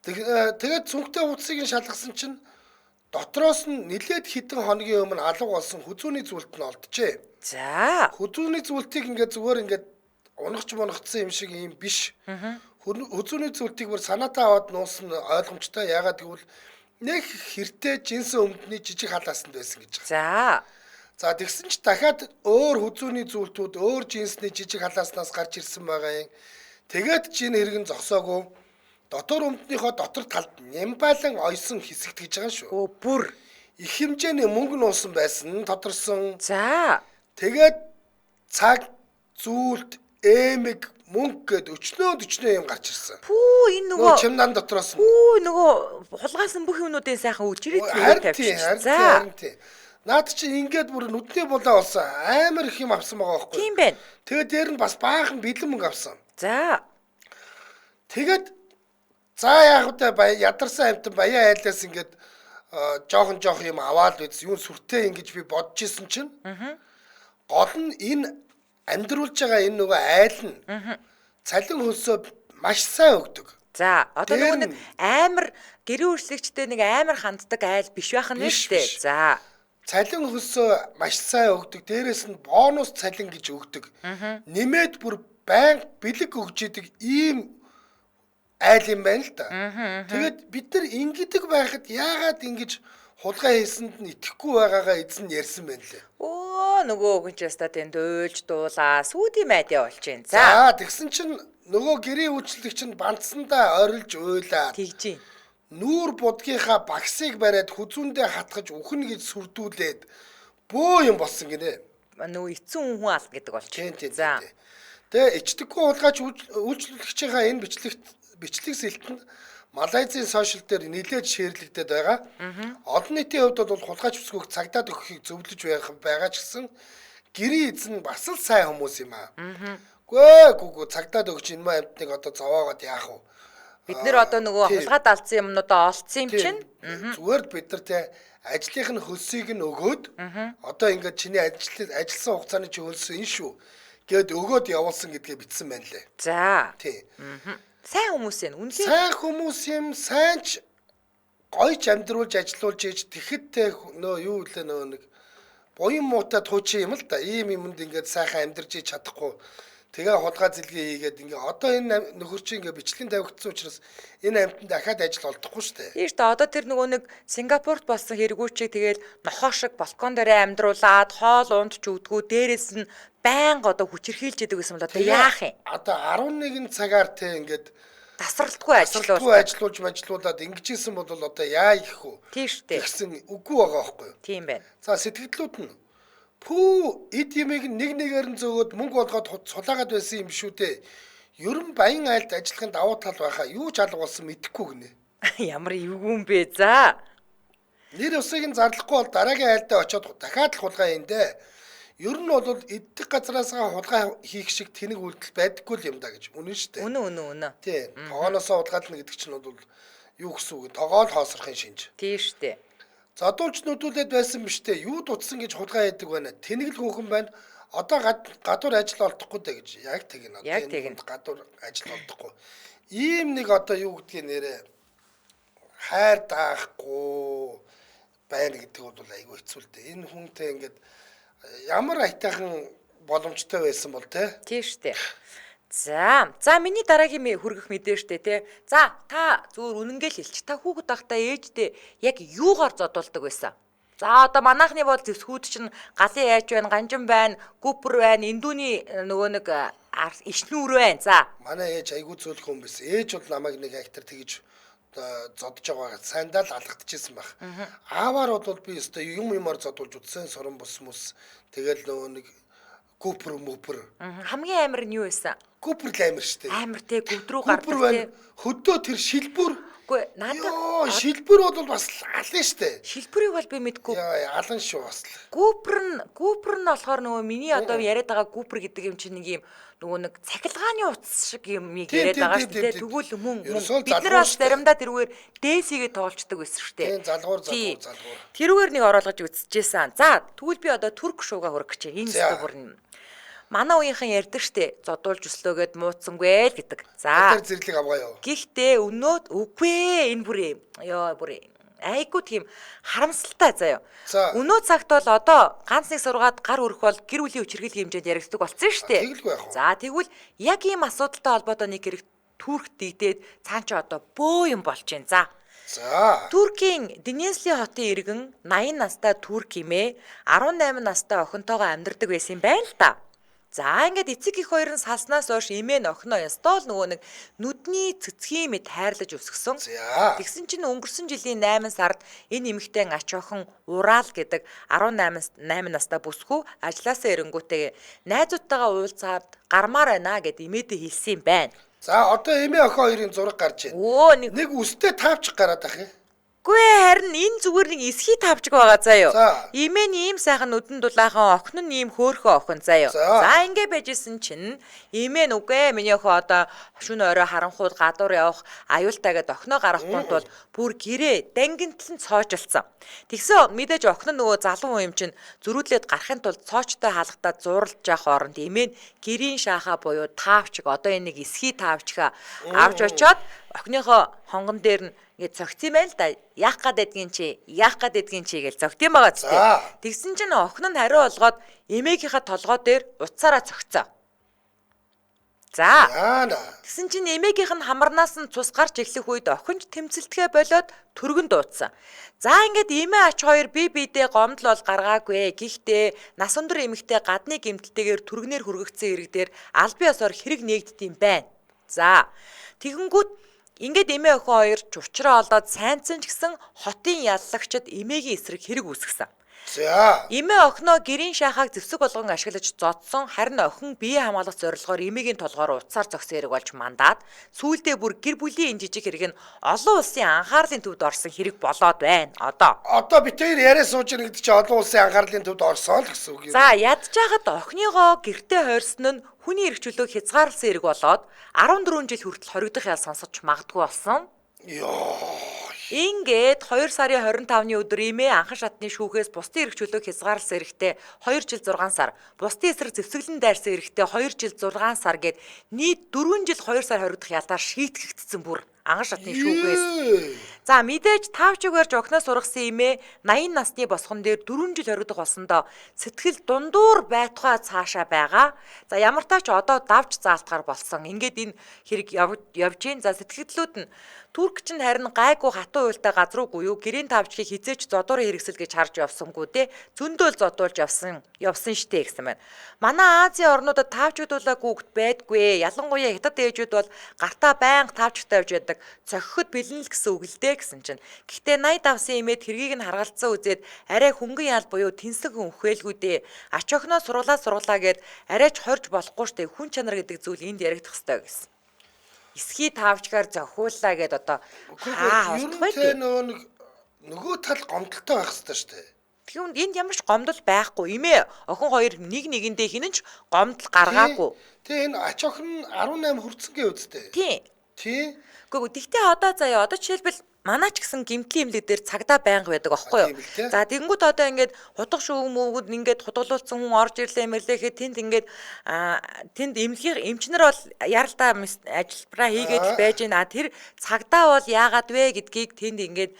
Тэгээд цүнхтэй хувцсыг нь шалгасан чинь дотроос нь нилээд хитэн хоногийн өмнө алга болсон хүзүүний зүйлт нь олджээ. Хүзүүний зүйлтийг ингээд зүгээр ингээд унагцсан юм шиг юм биш. Хүзүүний зүйлтийг бүр санаатаа аваад нуусан ойлгомжтой. Яагаад гэвэл нэг хэртэй жинсэн өмдний жижиг халаасанд байсан гэж байгаа. За тэгсэн чи дахиад өөр хүзүүний зүйлтүүд өөр жинсний жижиг халааснаас гарч ирсэн байгаа юм. Тэгээд чинь хэрэгэн зогсоогүй дотор өмднийхөө дотор талд нямбайлан ойсон хэсэгт гэж байгаа шүү. Бүр их хэмжээний мөнгө нуусан байсан тодорсон. Тэгээд цаг зүйлт эмэг мөнгө гэд өчнөө юм гарч ирсэн. Энэ нөгөө чимдан дотроос. Нөгөө хулгайсан бүх юмнуудын сайхан үжирээд тавьчихсан. Наад чи ингээд бүр нүдний булаа болсон. Амар их юм авсан байгаа байхгүй. Тийм байна. Тэгээд дээр нь бас баахан бэлэн мөнгө авсан. Тэгээд яг удаа ядарсан амтан баяа айлаас ингээд жоохон юм аваад үз юун сүртэй ингэж би бодож исэн чинь гол нь энэ амьдруулж байгаа энэ нөгөө айл нь цалин хөлсөө маш сайн өгдөг. Одоо нөгөө нэг амар гэрийн үйлчлэгчтэй нэг амар ханддаг айл биш байх нь шүү. Цалин хөлсөө маш сайн өгдөг. Дээрээс нь бонус цалин гэж өгдөг. Нэмээд бүр байнга бэлэг өгж идэг ийм айл юм байна л да. Тэгээд бид нар ингэдэг байхад яагаад ингэж хулгай хийсэнд нь итгэхгүй байгаагаа эзэн ярьсан байна лээ. Нөгөө хүн ч яста тэнд уйлж дуулаа сүүдийн майдаа болж байна. Тэгсэн чинь нөгөө гэрийн үйлчлэгч нь бандсандаа орилж уйлаад тэгж нүүр будгийнхаа багсыг бариад хүзүүндээ хатгаж үхэн гэж сүрдүүлээд бөө юм болсон гинэ. Нөгөө эцэн хүн алга гэдэг болчих. Тэгээ ичдэггүй хулгайч үйлчлэгчийнхаа энэ бичлэг сэлтэнд Малайзийн сошиал дээр нэлээд шеэрлэгдээд байгаа. Олон нийтийн хувьд бол хулгайч бүсгүйг цагдаад өгөхийг зөвлөж байгаа ч гэсэн гэрийн эзэн бас л сайн хүмүүс юм аа. Гүү цагдаад өгч энэ амтныг одоо зовоогоод яах вэ? Бид нэр одоо нөгөө хулгайд алдсан юмнуудаа олцсон юм чинь. Зүгээр бид нар те ажлынх нь хөлсийг нь өгөөд одоо ингээд чиний ажилласан хугацааны чи хөлс энэ шүү гэд өгөөд явуулсан гэдгээ бичсэн байна лээ. Тий. Сайн хүмүүс юм. Үнэхээр сайн хүмүүс юм. Сайнч гойч амьдруулж ажилуулж ийж тэгэхэд те нөө юу лээ нөө нэг буян муутай туучин юм л да. Ийм юмд ингээд сайхан амьдарч ийж чадахгүй. Тэгээ хулгай зэлгээ хийгээд ингээ одоо энэ нөхөр чи ингээ бичлэгийн тавигдсан учраас энэ амтнд дахиад ажил олдохгүй шүү дээ. Тийм шүү дээ. Одоо тэр нөгөө нэг Сингапурт болсон хэрэгүүчийг тэгээд нохоо шиг балкон дээрээ амьдруулад хоол унд ч өгдгүү дээрээс нь байнга одоо хүчирхийлж идэг гэсэн бол одоо яах юм? Одоо 11 цагаар те ингээд тасралтгүй ажиллуулад ингэжсэн бол одоо яа их вэ? Тийм шүү дээ. Тэгсэн үгүй байгаа байхгүй юу? Тийм байна. За сэтгэлдлүүд нь Пүү эд юмыг нэг нэгээр нь зөөгөөд мөнгө болгоод сулаагаад байсан юм шүү дээ. Ерөн баян айлд ажиллахын давуу тал байхаа юу ч алга болсон мэдэхгүй гинэ. Ямар эвгүй юм бэ? За. Нэр усыг нь зарлахгүй бол дараагийн айлдаа очиод дахиад л хулгай юм дээ. Ер нь бол эддэг газараасаа хулгай хийх шиг тэнэг үйлдэл байдаггүй л юм да гэж. Үнэн шүү дээ. Үнэн. Тий. Тогооноосоо хулгайлна гэдэг чинь бол юу гэсэн үг? Тогоо л хоосрохын шинж. Тийм шүү дээ. Задуулж нүдүүлээд байсан биш үү? Юу дутсан гэж хулгай яадаг байна. Тэнэг л хөөхөн байна. Одоо гадуур ажил олдохгүй дээ гэж. Яг тэгнэ. Яг тэгнэ. Гадуур ажил олдохгүй. Ийм нэг одоо юу гэдгийг нэрээ хайр даахгүй байна гэдэг бол айгүй хэцүү л дээ. Энэ хүнтэй ингээд ямар айтайхан боломжтой байсан бол те. Тийм шүү дээ. За миний дараагийн хүргэх мэдээ штэ тий. За та зүгээр үнэнгээл хэлчих. Та хүүхэд байхдаа ээждээ яг юугаар зодуулдаг байсан? За одоо манайхны бол зэвсгүүд чинь галын айж байна, ганжин байна, гүпэр байна, эндүүний нөгөө нэг ишнүүр байна. За. Манай ээж айгүй зөөлх хүн байсан. Ээж бол намайг нэг хектар тэгж зодож байгаа сайндаа л алгадчихсан байх. Ааваар бол би өстой юмар зодуулж үтсэн суран бус мус тэгэл нөгөө нэг гүпэр мөпөр. Хамгийн амар нь юу байсан? Гүпэр л амар штэ. Амар те гүдрүү гардаг те. Хөдөө тэр шилбүр. Үгүй надад шилбүр бол бас алан штэ. Шилбүрийг бол би мэдгүй. Яа алан шүү бас. Гүпэр нь болохоор нөгөө миний одоо яриад байгаа гүпэр гэдэг юм чинь нэг юм нөгөө нэг цахилгааны утас шиг юм яриад байгаа шүү дээ. Тэгвэл мөн бид нар бас заримдаа тэрүүгээр дээсигээ тоолчдаг байсан шүү дээ. Тийм залгуур. Тэрүүгээр нэг оруулгаж үзчихсэн. За тэгвэл би одоо түрк шууга хөрөх гэж энэ зөв бүрн. Манай үеийнхэн ярьдаг штэ зодуулж өслөөгээд мууцсангүй л гэдэг. За. Тэр зэрлэг авгаа ёо. Гэхдээ өнөөд үгүй энэ бүр айгуу тийм харамсалтай заяа. Өнөө цагт бол одоо ганц нэг сургаад гар өрөх бол гэр бүлийн хүчирхийллийн хэмжээнд яригддаг болсон штэ. За тэгвэл яг ийм асуудалтай холбоотой нэг хэрэг Турк дийдээд цаан ч одоо бөө юм болж байна. За. Туркийн Денизли хотын иргэн 80 настай турк имээ 18 настай охинтойгоо амьдардаг байсан юм байна л да. За ингээд эцэг их хоёр нь салснаас хойш эмээ нь охиноо ёстой л нөгөө нэг нүдний цэцгийн мэд хайрлаж өсгсөн. Тэгсэн чинь өнгөрсөн жилийн 8 сард энэ эмэгтэй ач охин Ураал гэдэг 18 настай бүсгүй ажлаасаа ирэнгүүтээ найзуудтайгаа уулзаад гармаар байна гэд эмээдээ хэлсэн юм байна. За одоо эмээ охин хоёрын зураг гарч байна. Нэг үстэй тавчих гараад ах юм. Гүй харин энэ зүгээр нэг эсхий тавчг байгаа заяа. Имээ нь ийм сайхан нүдэн дулаахан охин нь ийм хөөхөн охин заяа. За ингэ байжсэн чинь имээ нь үгүй миний охин одоо шөнө орой харанхууд гадуур явах аюултайгээд охиноо гаргахгүй тул бүр гэрээ дангинтал нь цоочилсан. Тэгсэн мэдээж охин нь нөгөө залуу юм чинь зөрүүдлээд гарахын тулд цоочтой хаалгатаа зурлж явах оронд имээ нь гэрийн шааха буюу тавчг одоо энэ нэг эсхий тавчгаа авч очоод охиныхоо хонгон дээр нь ингээд цогцсон байл да. Яах гададгийн чи гэж цогтсон байгаа ч тийм. Тэгсэн чинь охин нь хариу олгоод эмээгийнхаа толгой дээр уцаараа цогцсон. За. Тэгсэн чинь эмээгийнх нь хамарнаас нь цус гарч эхлэх үед охинч тэмцэлтгээ болоод түргэн дуудсан. За ингээд эмээ ач хоёр бие биедээ гомдол бол гаргаагүй. Гэхдээ нас өндөр эмэгтэй гадны гэмтэлтэйгээр түргнээр хүргэгдсэн хэрэг дээр аль бие осоор хэрэг нээгддэм байна. За. Тэгэнгүүт ингээд эмээ охин хоёр чувчраа олоод сайнцсан ч гэсэн хотын яллагчид эмээгийн эсрэг хэрэг үүсгэсэн. За. Эмээ охиноо гэрийн шахааг зэвсэг болгон ашиглаж зодсон харин охин бие хамгаалах зорилгоор эмээгийн толгоор уцаар зогсон хэрэг болж мандаад сүүлдээ бүр гэр бүлийн энэ жижиг хэрэг нь олон улсын анхаарлын төвд орсон хэрэг болоод байна. Одоо бид хоёр яриа сууж байгаа гэдэг чинь олон улсын анхаарлын төвд орсон л гэсэн үг юм. За ядчихад охиныгоо гэртээ хойрсон нь хүний эрх чөлөөг хязгаарласан хэрэг болоод 14 жил хүртэл хоригдох ял сонсож магадгүй болсон. Ингээд 2 сарын 25-ны өдөр эмээ анхан шатны шүүхээс бусдын эрх чөлөөг хязгаарласан эрэгтэй 2 жил 6 сар, бусдын эсрэг зэвсэглэн дайрсан эрэгтэй 2 жил 6 сар гээд нийт 4 жил 2 сар хоригдох ялаар шийтгэгдсэн бүр анхан шатны шүүхээс. За мэдээж тавчиг барьж охноос сургасан эмээ 80 насны босгон дээр 4 жил хоригдох болсондоо сэтгэл дундуур байтугай цаашаа байгаа. За ямар таач одоо давж заалтгаар болсон. Ингээд энэ хэрэг явж гин. За сэтгэлдлүүд нь Турк чинь харин гайгүй хатуу уйлтай газруу буюу гэрийн тавчгийг хизээч зодуурын хэрэгсэл гэж харж явсангүй те зөндөөл зодуулж явсан штэ гэсэн байна. Манай Азийн орнуудад тавчгдуулаагүй хүүхэд байдгүй. Ялангуяа хятад ээжүүд бол гартаа байнга тавчгтай явж яадаг. Цохиход бэлэн л гэсэн үг л дээ. дээ гэсэн чинь. Гэхдээ 80 давсан имээд хэргийг нь харгалцсан үзээд арай хөнгөн яал буюу тэнсэг өнхөөлгүй дээ. Ач охиноо сургалаа гэд арайч хорж болохгүй штэ. Хүн чанар гэдэг зүйл энд яригдах ёстой гэсэн. Эсхий таавчгаар зохиуллаа гэд одоо ер нь нөгөө тал гомдолтой байх ёстой штэ. Тэгэхээр энд ямар ч гомдол байхгүй. Имээ охин хоёр нэг нэгэндээ хинэнч гомдол гаргаагүй. Тэгээ энэ ач охин 18 хүрцэнгээ үсттэй. Тийм. Гэхдээ одоо заяа одоо жишээлбэл манай ч гэсэн гимтлийн имлэг дээр цагдаа байнга байдаг аахгүй юу? За тэгэнгүүт одоо ингээд хутга шүүг мөвгүүд ингээд худгалуулсан хүн орж ирлээ мэрлэхэд тэнд ингээд тэнд имлэгийн эмчнэр бол яралдаа ажиллабараа хийгээд байж байна. Тэр цагдаа бол яагаад вэ гэдгийг тэнд ингээд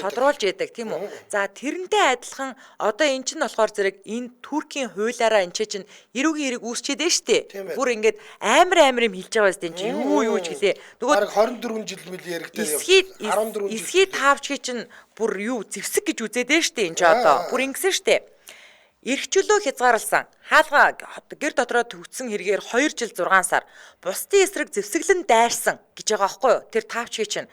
тодруулж яадаг тийм үү? За тэрнтэй адилхан одоо эн чинь болохоор зэрэг энэ Туркийн хуулиараа энэ чинь эрүүгийн хэрэг үүсчихэд дээ штэ. Бүр ингээд амар юм хэлж байгаа юм чинь юу ч гэлээ. Нөгөө 24 жил мэл яригдаа эсхий таавчгийн чинь бүр юу зэвсэг гэж үзээд штэ энэ ч одоо бүр ингэсэн штэ. Эрхчлөө хязгаарлсан хаалга гэр дотроо төгссөн хэрэгээр 2 жил 6 сар бусдын эсрэг зэвсэглэн дайрсан гэж байгаа байхгүй юу? Тэр таавчгийн чинь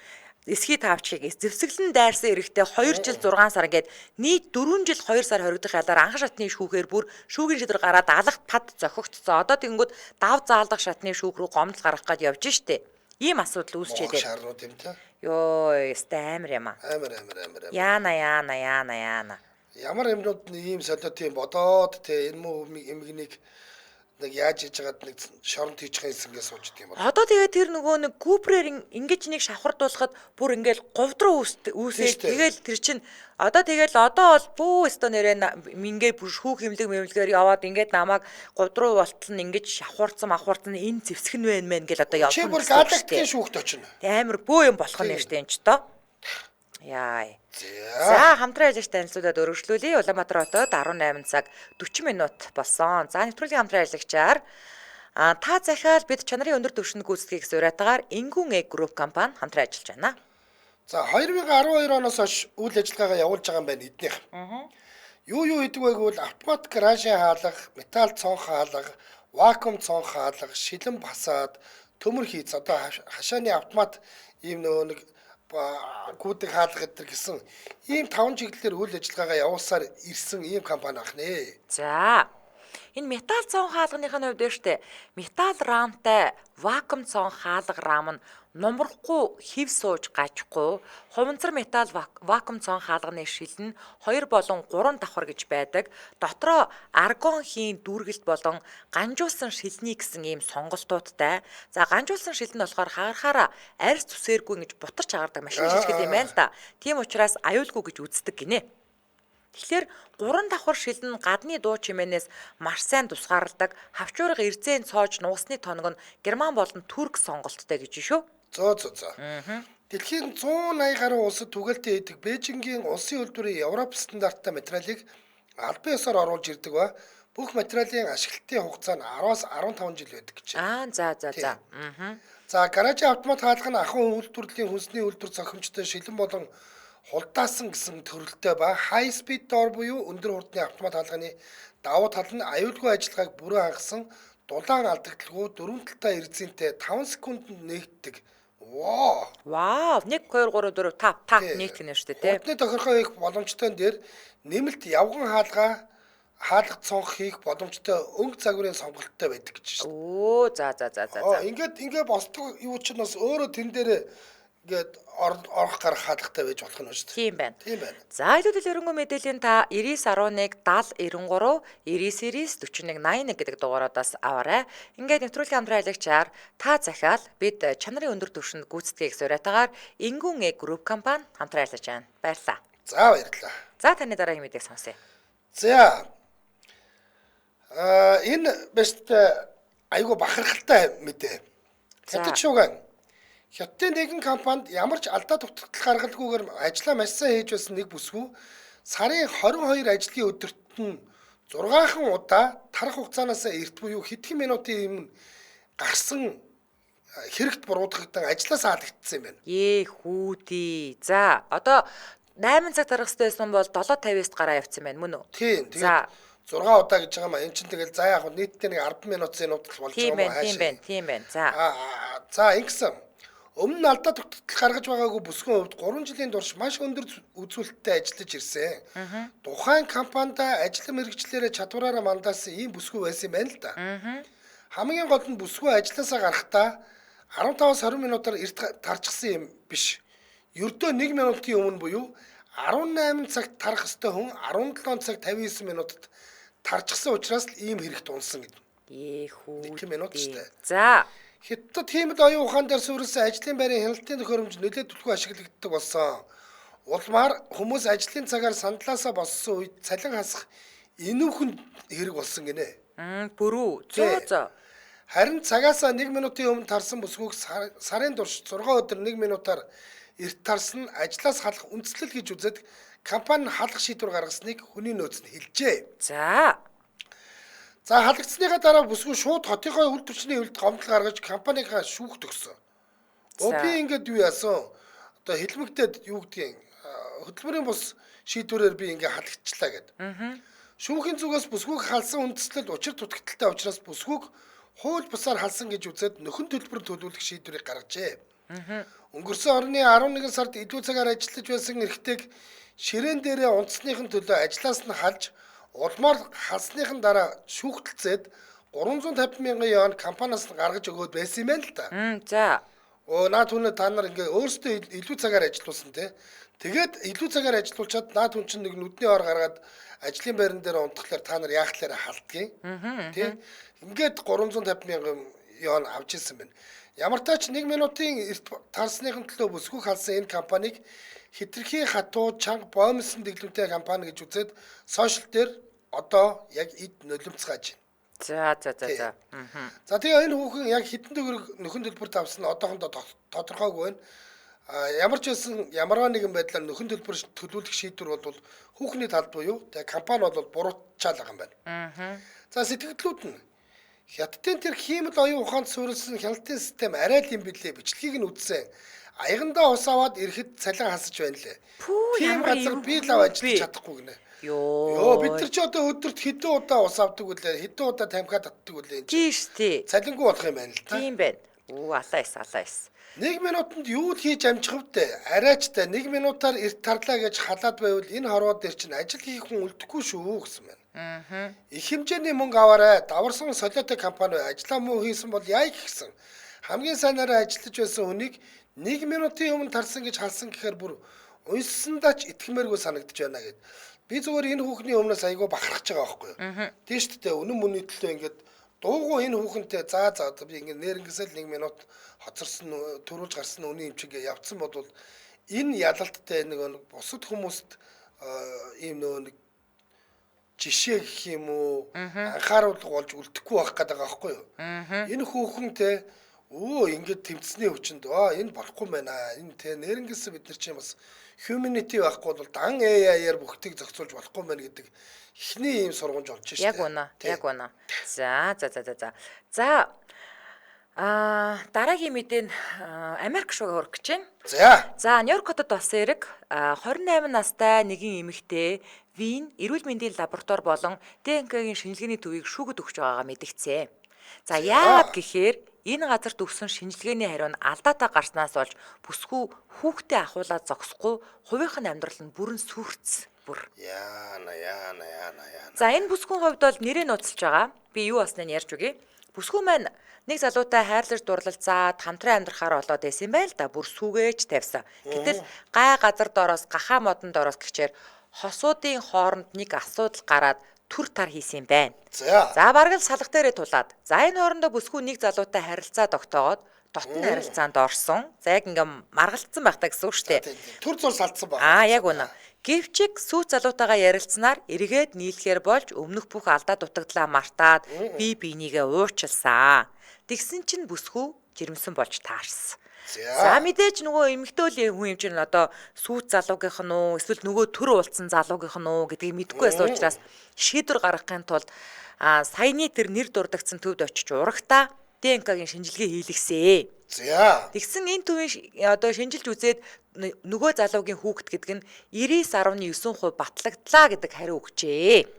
эсхий таавчгийг зэвсэглэн дайрсан эрэхтэй 2 жил 6 сар гээд нийт 4 жил 2 сар хоригдох ялаар анхан шатны шүүхээр бүр шүүгийн шийдвэр гараад алах пад зохигдсон. Одоо тэгэнгүүт дав заалдах шатны шүүх рүү гомдол гаргах гээд явж штэ. Ийм асуудал үүсчээд байна. Шаарнууд юм та. Йоо, амар юм аа. Амар. Яана. Ямар юмнууд ийм солиот юм бодоод те энэ муу эмгнийг нэг яаж хийж байгаад нэг шоронд хийчих юмсгээ сууждаг юм бол. Одоо тэгээ тэр нөгөө нэг купрээр ингэж нэг шавхардуулахад бүр ингээл говд руу үүсээд тэгэл тэр чин одоо бол бөө өстө нэрээ ингээ бүр шүүх хэмлэгээр яваад ингээд намайг говд руу болтол нь ингэж шавхуурцсан энэ зэвсгэн байна мэн гэл одоо явах юм. Чи бүр галактикийн шүүхт очино. Амар бөө юм болох нь штэ энэ ч тоо. Яа. За хамтран ажиллаж танилцуулаад өргөжлүүлье. Улаанбаатар хотод 18 цаг 40 минут болсон. За нэвтрүүлгийн хамтран ажиллагчаар та захиал бид чанарын өндөр түвшинд гүйцэтгэх сураатаар Ингүн Эг групп компани хамтран ажиллаж байна. За 2012 оноос хойш үйл ажиллагаагаа явуулж байгаа юм байна эднийх. Юу гэдэг вэ гэвэл автомат крашын хаалга, металл цонх хаалга, вакуум цонх хаалга, шилэн басаад, төмөр хийц одоо хашааны автомат ийм нэг гүдэг хаалга гэдэг гэсэн ийм 5 чиглэлээр үйл ажиллагаагаа явуулсаар ирсэн ийм компани ахнэ. За энэ металл цонх хаалганыхын хувьд штэ металл рамтай вакуум цонх хаалга рам нь нумрахгүй хэв сууж гажихгүй хуванцар металл вакуум цонх хаалганы шил нь 2 болон 3 давхар гэж байдаг. Дотроо аргон хийн дүүргэлт болон ганжуулсан шилний гэсэн ийм сонголтуудтай. За ганжуулсан шил нь болохоор хагарахаараа арьс зүсээргүй гэж бутарч агардаг машин шилждэг юм байна л да. Тийм учраас аюулгүй гэж үздэг гинэ. Тэгэхээр 3 давхар шил нь гадны дуу чимээнээс маш сайн тусгаарладаг. Хавчуурга эрзэн цоож нуусны тоног нь герман болон турк сонголттой гэж шүү. За. Дэлхийн 180 гаруй улсад түгэлтэй идэг Бээжингийн улсын үйлдвэрийн Европ стандарттай материалыг албан ёсоор оруулж ирдэг ба бүх материалын ашиглалтын хугацаа нь 10-аас 15 жил байдаг гэж. За. За гаражийн автомат хаалга нь ахуйн үйлдвэрлэлийн хүнсний үйлдвэр зохимжтой шилэн болон хулдаасан гэсэн төрөлтэй ба high speed door буюу өндөр хурдны автомат хаалганы давуу тал нь аюулгүй ажиллагааг бүрэн хангасан дулаан алдагдaltaгүй 4 талтай эрзэнтэй 5 секундэд нэгддэг. Вау. 1 2 3 4 5 нэгтгэнэ шүү дээ тий. Хурдны тохиргоо хийх боломжтой дээр нэмэлт явган хаалга цонх хийх боломжтой өнгө загварын сонголттой байдаг гэж шүү дээ. За. Ингээд босдог юу ч бас өөрөө тэн дээр ингээд орох гарах хаалгатай байж болох нь шүү дээ. Тийм байна. За илүүдэл өрөнгөө мэдээллийн та 9911 7093 99 41 81 гэдэг дугаараас аваарай. Ингээд нэвтрүүлгийн хамтран ажиллагчаар та захиал бид чанарын өндөр түвшинд гүйцэтгэх сураатаагаар Ингүн Эг групп компани хамтран ажиллаж байна. Баярлалаа. За баярлалаа. За таны дараагийн мэдээг сонсъё. За энэ бэст айгүй бахархалтай мэдээ. Хятад шууган Хятадын нэгэн компанид ямар ч алдаа тогтгол гаргалгүйгээр ажлаа маш сайн хийж байсан нэг бүсгүй сарын 22 ажлын өдөрт нь 6хан удаа тарах хугацаанаас эрт буюу хэдхэн минутын өмнө гарсан хэрэгт буруудахад ажлаас хаалгагдсан юм байна. Хүүдий. За одоо 8 цаг тарах хэрэгтэй байсан бол 7:50-ст гараа явцсан байна мөн үү? Тийм. За 6 удаа гэж байгаа юм. Энд чинь тэгэл за яг нийтдээ нэг 10 минутын нуудлах болж байгаа юм аа. Тийм байна. За ингэсэн. Өмнө нь алдаа тогтцол гаргаж байгаагүй бүсгүйн хувьд 3 жилийн турш маш өндөр үзүүлэлттэй ажиллаж ирсэн. Тухайн компанид ажлын мэргэжлэрээ чадвараараа мандаасан ийм бүсгүй байсан юм байна л да. Хамгийн гол нь бүсгүй ажилласаа гарахдаа 15-20 минутаар эрт тарчихсан юм биш. Ердөө 1 минутын өмнө буюу 18 цагт тарах ёстой хүн 17 цаг 59 минутад тарчихсан учраас л ийм хэрэгт унсан гэдэг. Хүү. 1 минут шүү дээ. За. Хятад хиймэл оюун ухаан дээр суурилсан ажлын байрын хяналтын төхөөрөмж нөлөөдөлгүй ашиглагддаг болсон. Улмаар хүмүүс ажлын цагаар сандлаасаа боссон үед цалин хасах энүүхэн хэрэг болсон гинэ. Бүрүү. Зөө. Харин цагаасаа 1 минутын өмнө тарсан бүсгүйг сарын турш 6 өдөр 1 минутаар эрт тарсан ажлаас халах үндслэл гэж үзээд компани халах шийдвэр гаргасныг хүний нөөц нь хэлжээ. За халагдсныхаа дараа бүсгүй шууд хотынхоо үйл төчний хувьд гомдол гаргаж компанийгаа шүүхт өгсөн. Би ингээд юу яасан? Одоо хэлмэгдээд юу гэдгийг хөтөлбөрийн бус шийдвэрээр би ингээд халагдчихлаа гэд. Шүүхийн зүгээс бүсгүйг халсан үндслэл учир дутагдaltaй учраас бүсгүйг хууль бусаар халсан гэж үзээд нөхөн төлбөр төлүүлэх шийдвэрийг гаргажээ. Өнгөрсөн орны 11 сард илүү цагаар ажиллаж байсан эрэгтэйг ширээн дээрээ унтсныхын төлөө ажлаас нь халж улмаар халсныхын дараа шүүхтэлцээд 350 мянган юан компаниас нь гаргаж өгөөд байсан юм байна л да. За. Наад түнэ та нар ингээ өөрсдөө илүү цагаар ажиллуулсан те. Тэгээд илүү цагаар ажиллуулчаад наад түн чинь нэг нүдний ор гаргаад ажлын байран дээр унтахлаар та нар яахлаараа халтгийг. Тэ. Ингээд 350 мянган юан авч ирсэн байна. Ямар тач 1 минутын эрт тарсныхын төлөө бүсгүй халсан энэ компанийг хитрхи хатуу чанга боомсон дэглэмтэй компани гэж үзээд сошиал дээр одоо яг эд нулимцгааж байна. За. За тэгээ энэ хүүхэн яг хэдэн төгрөг нөхөн төлбөрт авсан нь одоохондоо тодорхойгүй байна. Ямар ч байсан ямарваа нэгэн байдлаар нөхөн төлбөр төлүүлэх шийдвэр бол хүүхний талд буюу тэгээ компани бол буруутчаал байгаа юм байна. За сэтгэлдлүүд нь Хятадын тэр хиймэл оюун ухаанд суурилсан хяналтын систем арай л юм билээ. Бичлэгийг нь үзсэн. Аягандаа ус аваад ирэхэд цалин хасаж байна лээ. Тийм газар би л ав ажиллаж чадахгүй гинэ. Бид нар ч одоо өдөрт хэдэн удаа ус авдаг үлээ, хэдэн удаа тамхиа татдаг үлээ. Тийш тий. Цалингүй болох юм байна л та. Тийм байна. Алаас. 1 минутанд юу л хийж амжих вдэ? Арайчтай 1 минутаар эрт тарлаа гэж халаад байвал энэ хорвоо дээр чинь ажил хийх хүн үлдэхгүй шүү гэсэн байна. Их хэмжээний мөнгө аваарай. Даварсан солиотой компани ажлаа муу хийсэн бол яа гэсэн. Хамгийн сайнаараа ажиллаж байсан хүнийг 1 минутын өмнө тарсан гэж халсан гэхээр бүр унссандаа ч итгэмээргүй санагдаж байна гэд. Би зүгээр энэ хүүхний өмнөөс айгүй бахархаж байгаа байхгүй юу? Тийм шүү дээ. Үнэн мөний төлөө ингээд дуугүй энэ хүүхэнтэй за би ингээд нэрнгэсэл 1 минут хоцорсон төрүүлж гарсан үний эмчигээ явцсан бодвол энэ ялалттай нэг бусад хүмүүст ийм нэг жишээ гэх юм уу анхааруулга болж үлдэхгүй байх гэдэг байгаа байхгүй юу? Энэ хүүхэнтэй ингээд тэмцсний хүчинд энэ болохгүй байна. Энэ тэ нэрнгэсэл бид нар чинь бас humanity байхгүй бол дан AI-аар бүгдийг зохицуулж болохгүй байна гэдэг эхний ийм сургамж олж шээ. Яг үнэ. За. Дараагийн мэдээ нь Америк шуугаа хүрэх гэж байна. За, Нью-Йорк хотод болсон хэрэг 28 настай нэгэн эмэгтэй Вин эрүүл мэндийн лаборатори болон ДНК-гийн шинжилгээний төвийг шүүгд өгч байгаагаа мэдгцээ. За, яагаад гэхээр энэ газарт өгсөн шинжилгээний хариу нь алдаатай гарснаас болж бүсгүй хүүхдээ ахуулаад зогсохгүй хувийнх нь амьдрал нь бүрэн сүрц. Яана. За, энэ бүсгүйн хувьд бол нэрээ нууцлж байгаа. Би юу болсныг ярьж өгье. Бүсгүй маань нэг залуутай хайрлаж дурлалцаад хамтран амьдрахаар болоод байсан юм байл да. Бүр сүгээж тавьсан. Гэтэл гай газар доороос гахаа модон доороос гिचээр хосуудын хооронд нэг асуудал гараад түр тар хийсэн юм байна. За бараг л салах дээрээ тулаад. За энэ хоорондоо бүсгүй нэг залуутай харилцаа тогтоогоод дотны харилцаанд орсон. За яг ингээм маргалцсан байхтаа гэсэн үг шүү дээ. Түр зур салцсан байна. Яг үнэ. Гэвчиг сүүц залуутайгаа ярилцсанаар эргээд нийлэхээр болж өмнөх бүх алдаа дутагдлаа мартаад бие бинийгээ уучлсан. Тэгсэн чинь бүсгүй жирэмсэн болж таарсан. За мэдээж нөгөө эмэгтэйлийн хүн юм чинь одоо сүүц залуугийнх нь уу эсвэл нөгөө төр уулцсан залуугийнх нь уу гэдгийг мэдэхгүй байсан учраас шийдвэр гаргахын тулд саяны тэр нэр дурдгдсан төвд очиж урагтаа ДНК-гийн шинжилгээ хийлгэсэн. Тэгсэн энэ төвийн одоо шинжилж үзээд нөгөө залуугийн хүүхэд гэдэг нь 99.9% батлагдлаа гэдэг хариу өгчээ.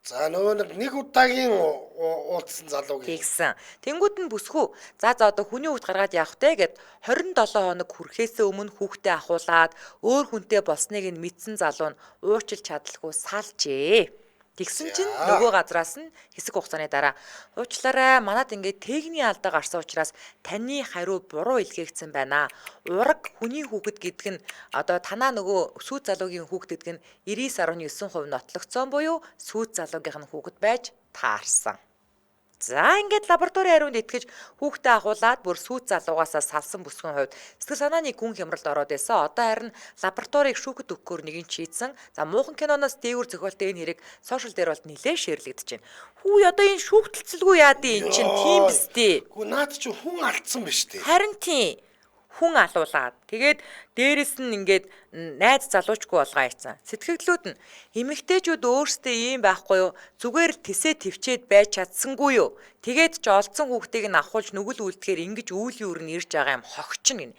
За нөгөө нэг удаагийн уулзсан залуу гэсэн. Тэнгүүд нь бүсгүй. За одоо хүний хүүхд гаргаад явах те гэд 27 хоног хүрэхээс өмнө хүүхдээ ахуулаад өөр хүнтэй болсныг нь мэдсэн залуу нь уучлж чадалгүй салжээ. Тэгсэн чинь нөгөө газраас нь хэсэг хугацааны дараа уучлаарай манад ингээд техникийн алдаа гарсан учраас таны хариу буруу илгээгдсэн байна. Ураг хүний хүүхэд гэдэг нь одоо танаа нөгөө сүйт залуугийн хүүхэд гэдэг нь 99.9% нотлогдсон буюу сүйт залуугийнх нь хүүхэд байж таарсан. За ингээд лабораторийн хариунд итгэж хүүхдээ ахуулаад бүр сүйт залуугаасаа салсан бүсгийн хувьд сэтгэл санааны гүн хямралд ороод байсан. Одоо харин лабораторийг шүүхэд өгөхөөр нэгэн шийдсэн. За муухан киноноос дээгүүр зохиолтой энэ хэрэг сошиал дээр бол нэлээд шеэрлэгдэж байна. Хүү одоо энэ шүүхтэлцэлгүй яад энэ чинь тийм биз дээ. Хүү наад чи хүн алдсан биз дээ. Харин тийм. Хүн алуулаад тэгээд дээрэс нь ингээд найз залуучгүй болгоо ийцсан. Сэтгэгдлүүд нь эмэгтэйчүүд өөрсдөө ийм байхгүй юу? Зүгээр л тэсээ твчээд байж чадсангүй юу? Тэгээд ч олцсон хүүхдийг нь авахулж нүгэл үлдэхээр ингэж үүлийн өрн ирж байгаа юм хогчин гин.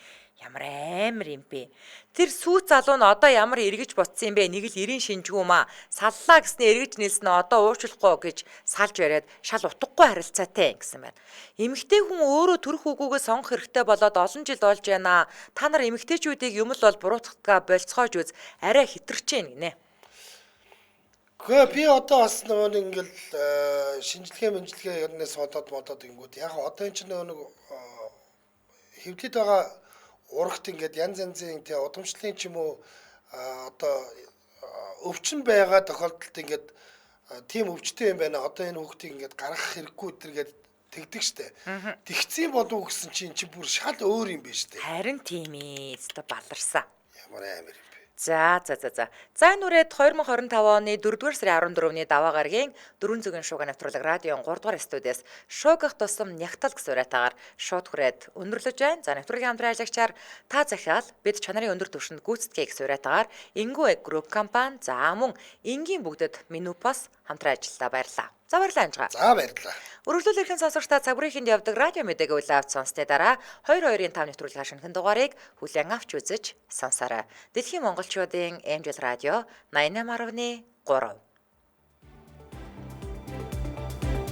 Ямар амар юм бэ? Тэр сүйт залуу нь одоо ямар эргэж ботсон юм бэ? Нэг л 90 шинжгүй маа. Саллаа гэснээр эргэж нэлсэн одоо уучлахгүй гэж салж яриад шал утгагүй харилцаатай гэсэн байна. Эмэгтэй хүн өөрөө төрөх үгүйгээ сонгох хэрэгтэй болоод олон жил болж байна. Та нар эмэгтэйчүүдийг юм л бол буруутгахгаа болцоож үз. Арай хитэрч гинэ. Гэхдээ би одоо бас нөгөө ингээл шинжилгээ ярнаас одоод ингэүүд яг одоо энэ ч нөгөө хэвлэлд байгаа урагт ингээд янз янзын тий удамшлын ч юм уу одоо өвчин байгаа тохиолдолд ингээд тийм өвчтэй юм байна. Одоо энэ хүүхдийг ингээд гаргах хэрэггүй тэргээд тэгдэг штэ. Тэгцэн болов уу гэсэн чинь бүр шал өөр юм байна штэ. Харин тийм ээ. Өстө баларсан. Ямар амар юм бэ. За энэ үрээд 2025 оны 4-р сарын 14-ний даваа гарагийн 4 зүгийн шууган нэвтрүүлэг радион 3-р студиэс шуугах тусам нягтал гэсэн уриатаагаар шууд хүрээд өндөрлөж байна. За нэвтрүүлгийн хамтран ажиллагчаар та захиал бид чанарын өндөр түвшинд гүйцэтгэе гэсэн уриатаагаар Ингүү групп компани за мөн энгийн бүгдэд Минупас хамтран ажилладаг баярлалаа. За баярлалаа Анжгаа. За баярлалаа. Өргөжлөл эрхэн сонсогчдаа цаг бүрийнхэнд явдаг радио мэдээг үлэвч сонссны дараа 22-ын 5 нэвтрүүлгийн шинэхэн дугаарыг хүлээн авч үзэж сонсоорой. Дэлхийн монголчуудын Angel Radio 88.3